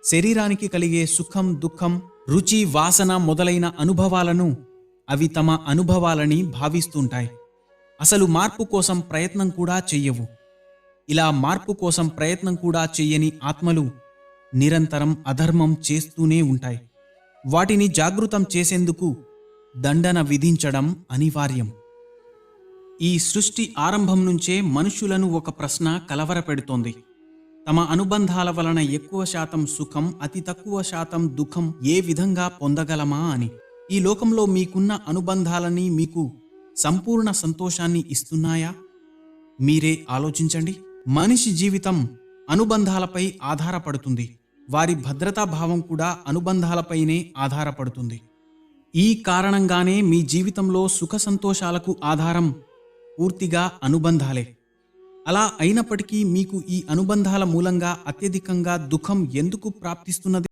శరీరానికి కలిగే సుఖం, దుఃఖం, రుచి, వాసన మొదలైన అనుభవాలను అవి తమ అనుభవాలని భావిస్తుంటాయి. అసలు మార్పు కోసం ప్రయత్నం కూడా చెయ్యవు. ఇలా మార్పు కోసం ప్రయత్నం కూడా చెయ్యని ఆత్మలు నిరంతరం అధర్మం చేస్తూనే ఉంటాయి. వాటిని జాగృతం చేసేందుకు దండన విధించడం అనివార్యం. ఈ సృష్టి ఆరంభం నుంచే మనుషులను ఒక ప్రశ్న కలవరపెడుతోంది. తమ అనుబంధాల వలన ఎక్కువ శాతం సుఖం, అతి తక్కువ శాతం దుఃఖం ఏ విధంగా పొందగలమా అని. ఈ లోకంలో మీకున్న అనుబంధాలని మీకు సంపూర్ణ సంతోషాన్ని ఇస్తున్నాయా? మీరే ఆలోచించండి. మనిషి జీవితం అనుబంధాలపై ఆధారపడుతుంది. వారి భద్రతాభావం కూడా అనుబంధాలపైనే ఆధారపడుతుంది. ఈ కారణంగానే మీ జీవితంలో సుఖ సంతోషాలకు ఆధారం పూర్తిగా అనుబంధాలే. అలా అయినప్పటికీ మీకు ఈ అనుబంధాల మూలంగా అత్యధికంగా దుఃఖం ఎందుకు ప్రాప్తిస్తున్నది?